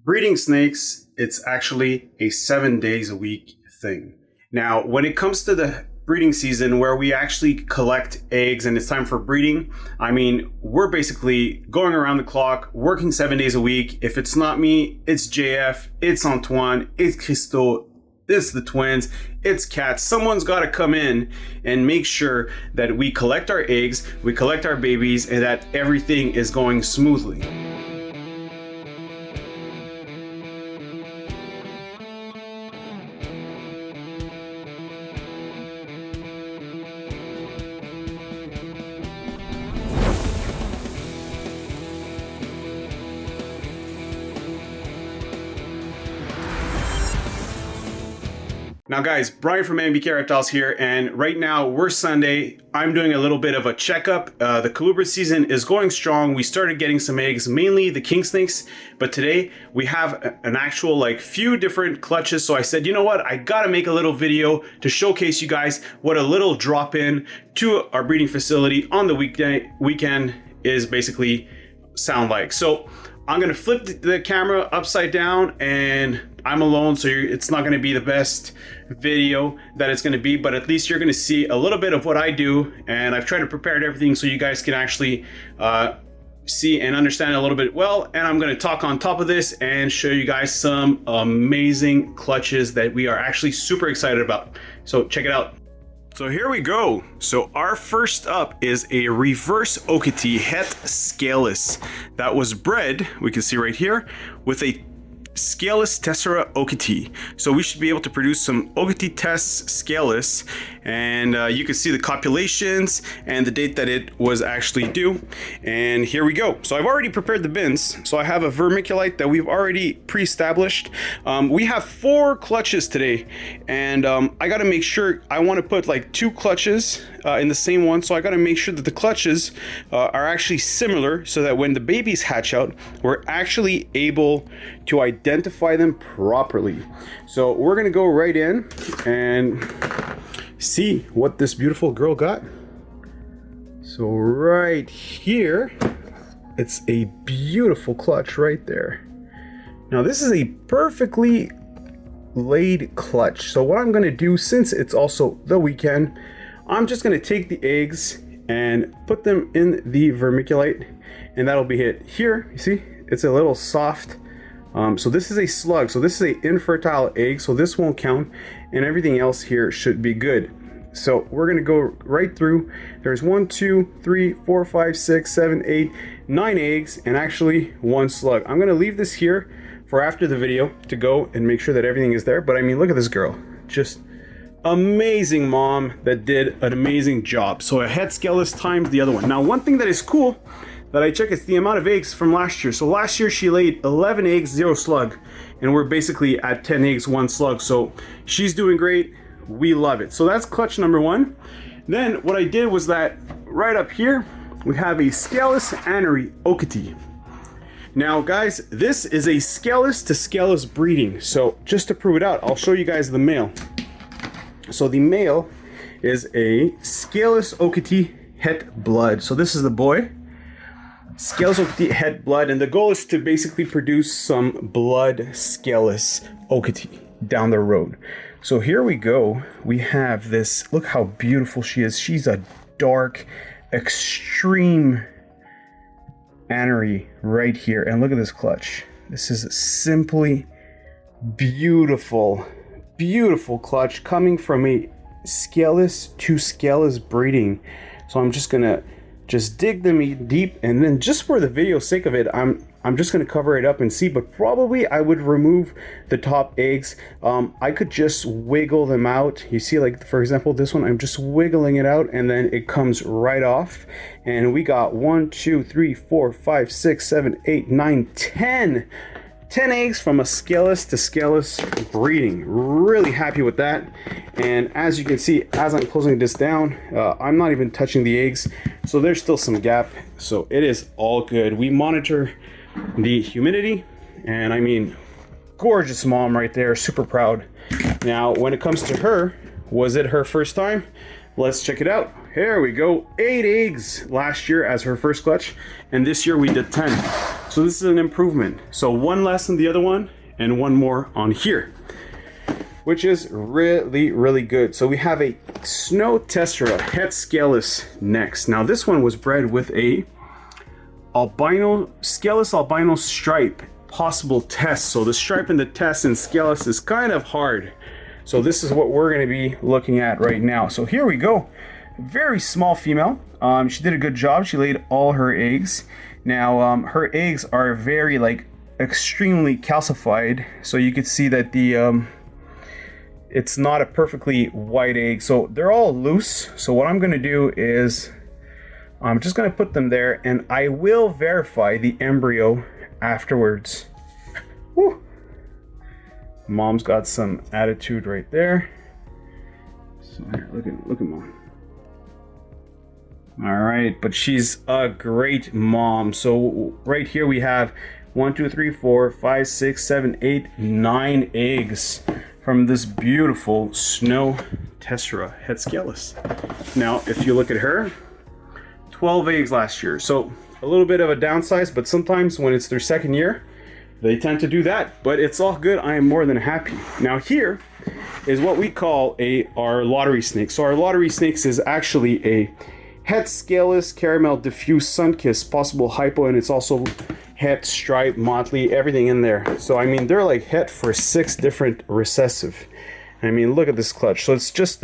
Breeding snakes, it's actually a 7 days a week thing. Now, when it comes to the breeding season where we actually collect eggs and it's time for breeding, I mean, we're basically going around the clock, working 7 days a week. If it's not me, it's JF, it's Antoine, it's Christo, it's the twins, it's Kat. Someone's got to come in and make sure that we collect our eggs, we collect our babies, and that everything is going smoothly. Now guys, Brian from NBK Reptiles here, and right now we're Sunday. I'm doing a little bit of a checkup. The colubrid season is going strong. We started getting some eggs, mainly the king snakes, but today we have an actual few different clutches. So I said, you know what? I gotta make a little video to showcase you guys what a little drop in to our breeding facility on the weekend is basically sound like. So I'm gonna flip the camera upside down, and I'm alone, so it's not gonna be the best video that it's gonna be, but at least you're gonna see a little bit of what I do, and I've tried to prepare everything so you guys can actually see and understand it a little bit well. And I'm gonna talk on top of this and show you guys some amazing clutches that we are actually super excited about. So check it out. So here we go. So our first up is a reverse Okiti het scaleless that was bred, we can see right here, with a scaleless tessera Okiti. So we should be able to produce some Okiti tess scaleless, and you can see the copulations and the date that it was actually due. And here we go. So I've already prepared the bins. So I have a vermiculite that we've already pre-established. We have 4 clutches today, and I got to make sure, I want to put 2 clutches in the same one. So I got to make sure that the clutches are actually similar, so that when the babies hatch out, we're actually able to identify them properly. So we're gonna go right in and see what this beautiful girl got. So right here, it's a beautiful clutch right there. Now this is a perfectly laid clutch. So what I'm gonna do, since it's also the weekend, I'm just gonna take the eggs and put them in the vermiculite, and that'll be it. Here, you see, it's a little soft. So this is a slug, so this is a infertile egg, so this won't count, and everything else here should be good. So we're gonna go right through. There's 1, 2, 3, 4, 5, 6, 7, 8, 9 eggs, and actually 1 slug. I'm gonna leave this here for after the video to go and make sure that everything is there. But I mean, look at this girl, just amazing mom that did an amazing job. So a het scaleless times the other one. Now one thing that is cool that I check is the amount of eggs from last year. So last year she laid 11 eggs, 0 slug, and we're basically at 10 eggs, 1 slug. So she's doing great. We love it. So that's clutch number 1. Then what I did was that right up here, we have a scaleless anery Okiti. Now guys, this is a scaleless to scaleless breeding. So just to prove it out, I'll show you guys the male. So the male is a scaleless Okiti het blood. So this is the boy. Scaleless Okiti het blood, and the goal is to basically produce some blood scaleless Okiti down the road. So here we go. We have this, look how beautiful she is. She's a dark, extreme anery right here, and look at this clutch. This is simply beautiful, beautiful clutch coming from a scaleless to scaleless breeding. So I'm just gonna dig them deep, and then just for the video's sake of it, I'm just gonna cover it up and see, but probably I would remove the top eggs. I could just wiggle them out. You see, for example, this one, I'm just wiggling it out, and then it comes right off. And we got 1, 2, 3, 4, 5, 6, 7, 8, 9, 10 eggs from a scaleless to scaleless breeding. Really happy with that. And as you can see, as I'm closing this down, I'm not even touching the eggs, so there's still some gap. So it is all good. We monitor the humidity, and I mean, gorgeous mom right there, super proud. Now when it comes to her, was it her first time? Let's check it out. Here we go. 8 eggs last year as her first clutch, and this year we did 10. So this is an improvement. So one less than the other one and one more on here, which is really, really good. So we have a snow tessera het scaleless next. Now this one was bred with a scaleless albino stripe possible test. So the stripe and the test in scaleless is kind of hard. So this is what we're gonna be looking at right now. So here we go. Very small female. She did a good job. She laid all her eggs. Now her eggs are very extremely calcified. So you could see that the it's not a perfectly white egg. So they're all loose. So what I'm gonna do is I'm just gonna put them there and I will verify the embryo afterwards. Woo. Mom's got some attitude right there. So here, look at mom. All right, but she's a great mom. So right here we have 1, 2, 3, 4, 5, 6, 7, 8, 9 eggs from this beautiful snow tessera het scaleless. Now, if you look at her, 12 eggs last year. So a little bit of a downsize, but sometimes when it's their second year, they tend to do that, but it's all good. I am more than happy. Now here is what we call our lottery snake. So our lottery snakes is actually a het scaleless caramel diffuse sun-kissed possible hypo, and it's also het stripe motley, everything in there. So I mean, they're like het for 6 different recessive. I mean, look at this clutch. So it's just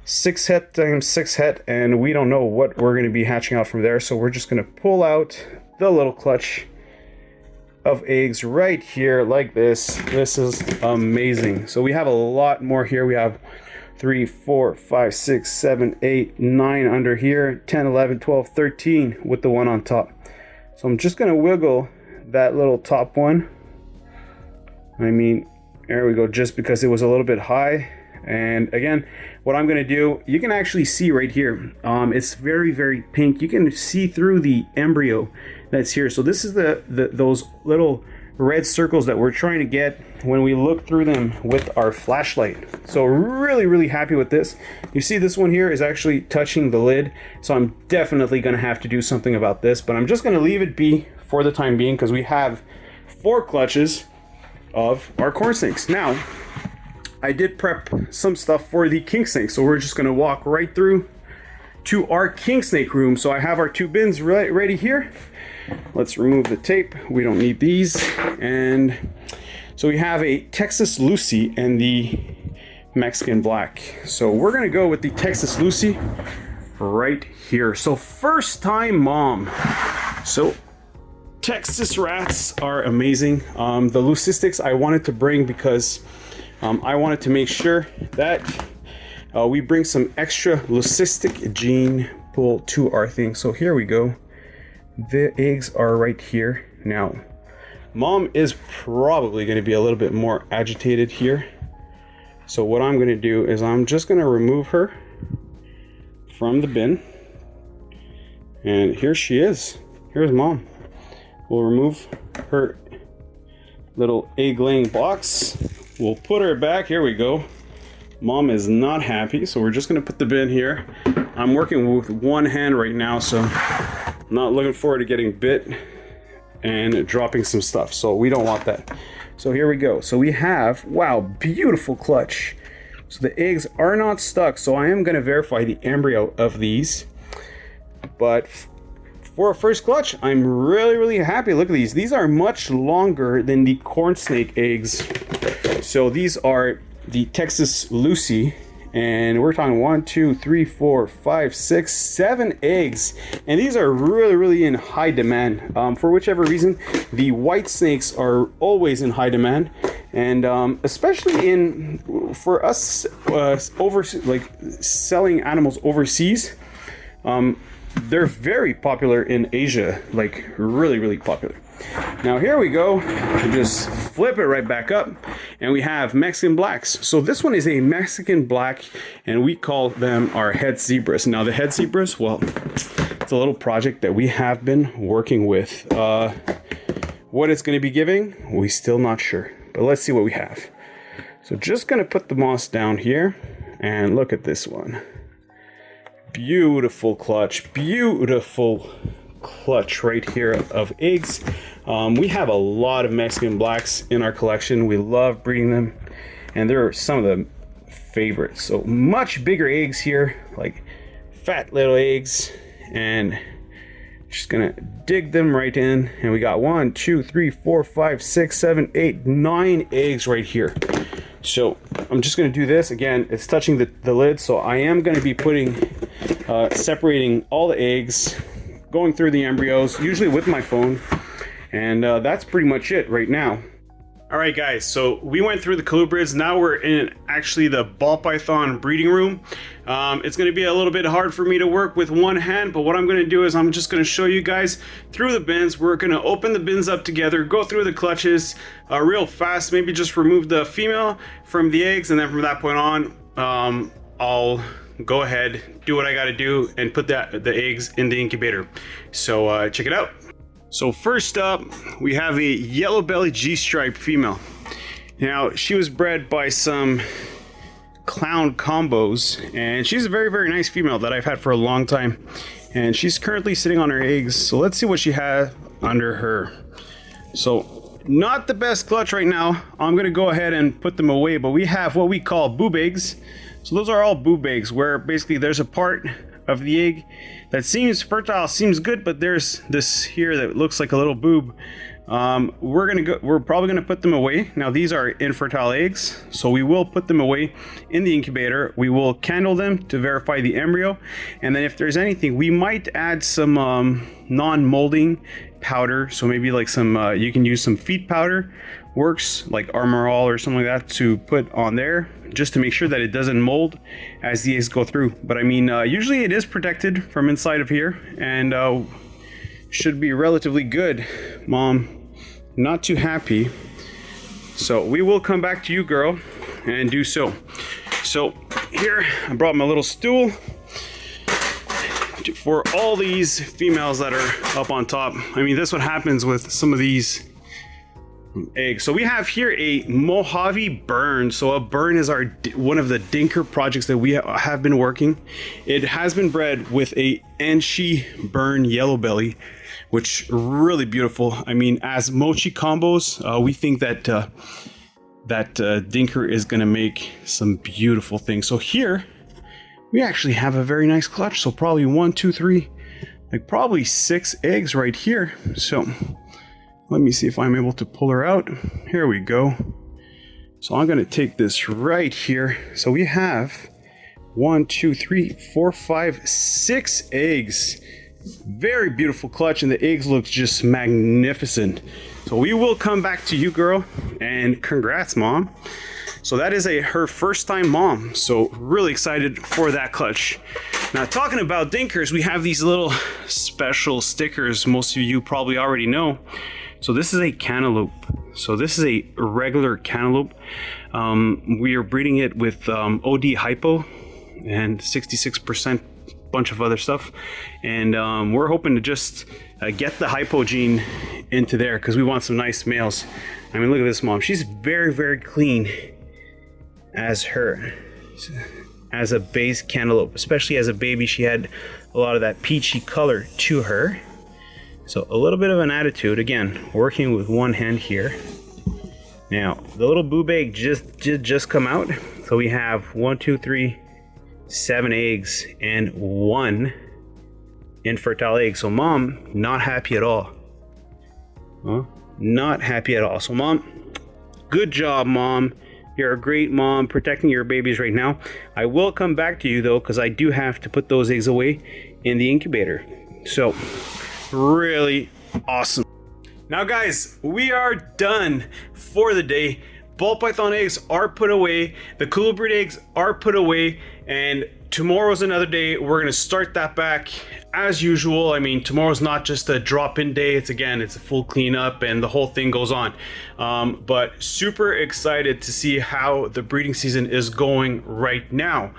6 het times 6 het, and we don't know what we're going to be hatching out from there. So we're just going to pull out the little clutch of eggs right here like this. This is amazing. So we have a lot more here. We have 3, 4, 5, 6, 7, 8, 9 under here, 10, 11, 12, 13 with the one on top. So I'm just gonna wiggle that little top one. I mean, there we go, just because it was a little bit high. And again, what I'm gonna do, you can actually see right here, it's very, very pink. You can see through the embryo that's here. So this is those little red circles that we're trying to get when we look through them with our flashlight. So really, really happy with this. You see this one here is actually touching the lid. So I'm definitely gonna have to do something about this, but I'm just gonna leave it be for the time being because we have 4 clutches of our corn snakes. Now, I did prep some stuff for the king snake. So we're just gonna walk right through to our king snake room. So I have our 2 bins ready here. Let's remove the tape. We don't need these. And so we have a Texas Lucy and the Mexican Black. So we're gonna go with the Texas Lucy right here. So first time mom. So Texas rats are amazing. The leucistics I wanted to bring because I wanted to make sure that we bring some extra leucistic gene pool to our thing. So here we go. The eggs are right here. Now, mom is probably going to be a little bit more agitated here. So what I'm going to do is I'm just going to remove her from the bin. And here she is. Here's mom. We'll remove her little egg laying box. We'll put her back. Here we go. Mom is not happy, so we're just going to put the bin here. I'm working with one hand right now, so I'm not looking forward to getting bit and dropping some stuff, so we don't want that. So here we go. So we have, wow, beautiful clutch. So the eggs are not stuck, so I am going to verify the embryo of these. But for a first clutch, I'm really, really happy. Look at these. These are much longer than the corn snake eggs. So these are the Texas Lucy, and we're talking 1, 2, 3, 4, 5, 6, 7 eggs, and these are really, really in high demand. For whichever reason, the white snakes are always in high demand, and especially for us selling animals overseas. They're very popular in Asia, like really, really popular. Now here we go, just flip it right back up, and we have Mexican Blacks. So this one is a Mexican Black, and we call them our het zebras. Now the het zebras, well, it's a little project that we have been working with. What it's going to be giving, we still not sure, but let's see what we have. So just going to put the moss down here, and look at this one. Beautiful clutch, beautiful clutch right here of eggs. We have a lot of Mexican blacks in our collection. We love breeding them, and they're some of the favorites. So much bigger eggs here, like fat little eggs, and just gonna dig them right in. And we got 1, 2, 3, 4, 5, 6, 7, 8, 9 eggs right here. So I'm just gonna do this again. It's touching the lid, so I am gonna be putting separating all the eggs, going through the embryos, usually with my phone, and that's pretty much it right now. All right, guys, so we went through the colubrids. Now we're in actually the ball python breeding room. It's going to be a little bit hard for me to work with one hand, but what I'm going to do is I'm just going to show you guys through the bins. We're going to open the bins up together, go through the clutches real fast, maybe just remove the female from the eggs, and then from that point on, I'll go ahead, do what I got to do, and put the eggs in the incubator. So check it out. So first up, we have a yellow belly G-stripe female. Now, she was bred by some clown combos, and she's a very, very nice female that I've had for a long time. And she's currently sitting on her eggs, so let's see what she has under her. So, not the best clutch right now. I'm gonna go ahead and put them away, but we have what we call boob eggs. So those are all boob eggs, where basically there's a part of the egg that seems fertile, seems good, but there's this here that looks like a little boob. We're probably gonna put them away. Now these are infertile eggs, so we will put them away in the incubator. We will candle them to verify the embryo, and then if there's anything, we might add some non-molding powder. So maybe like some you can use some feed powder, works like Armor All or something like that, to put on there just to make sure that it doesn't mold as the eggs go through. But I mean, usually it is protected from inside of here, and should be relatively good. Mom, not too happy. So we will come back to you, girl, and do so. So here, I brought my little stool for all these females that are up on top. I mean, that's what happens with some of these eggs. So we have here a Mojave burn. So a burn is one of the dinker projects that we have been working. It has been bred with a Enshi burn yellow belly, which really beautiful. I mean, as mochi combos, we think that dinker is going to make some beautiful things. So here we actually have a very nice clutch. So probably 1, 2, 3, like probably 6 eggs right here. So let me see if I'm able to pull her out. Here we go. So I'm going to take this right here. So we have 1, 2, 3, 4, 5, 6 eggs. Very beautiful clutch, and the eggs look just magnificent. So we will come back to you, girl, and congrats, Mom. So that is her first time mom. So really excited for that clutch. Now, talking about dinkers, we have these little special stickers most of you probably already know. So this is a cantaloupe. So this is a regular cantaloupe. We are breeding it with OD hypo and 66% bunch of other stuff. And we're hoping to just get the hypo gene into there because we want some nice males. I mean, look at this, Mom. She's very, very clean as a base cantaloupe. Especially as a baby, she had a lot of that peachy color to her. So a little bit of an attitude. Again, working with one hand here. Now, the little boob egg just come out. So we have 1, 2, 3, 7 eggs and 1 infertile egg. So Mom, not happy at all. Huh? Not happy at all. So Mom, good job, Mom. You're a great mom protecting your babies right now. I will come back to you though, because I do have to put those eggs away in the incubator. So really awesome. Now guys, we are done for the day. Ball python eggs are put away, the colubrid eggs are put away, and tomorrow's another day. We're gonna start that back as usual. I mean, tomorrow's not just a drop-in day, it's a full cleanup and the whole thing goes on. But super excited to see how the breeding season is going right now.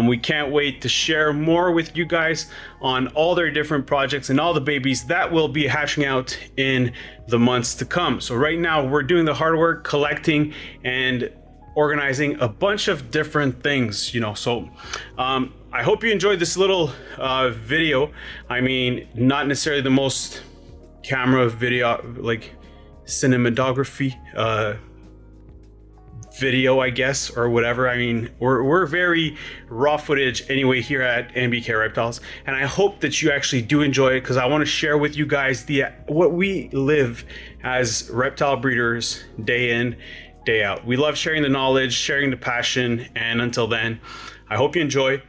We can't wait to share more with you guys on all their different projects and all the babies that will be hatching out in the months to come. So right now we're doing the hard work, collecting and organizing a bunch of different things, you know. So I hope you enjoyed this little video. I mean, not necessarily the most camera video, like cinematography video, I guess, or whatever. I mean, we're very raw footage anyway here at NBK Reptiles, and I hope that you actually do enjoy it, because I want to share with you guys what we live as reptile breeders day in, day out. We love sharing the knowledge, sharing the passion, and until then, I hope you enjoy.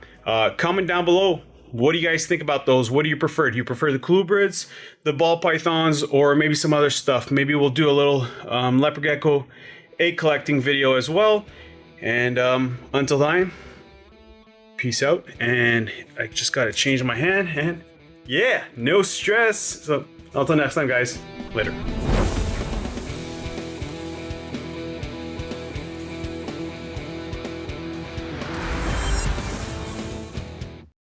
Comment down below, what do you guys think about those? What do you prefer? Do you prefer the colubrids, the ball pythons, or maybe some other stuff? Maybe we'll do a little leopard gecko egg collecting video as well. And until then, peace out. And I just gotta change my hand, and yeah, no stress. So until next time, guys, later.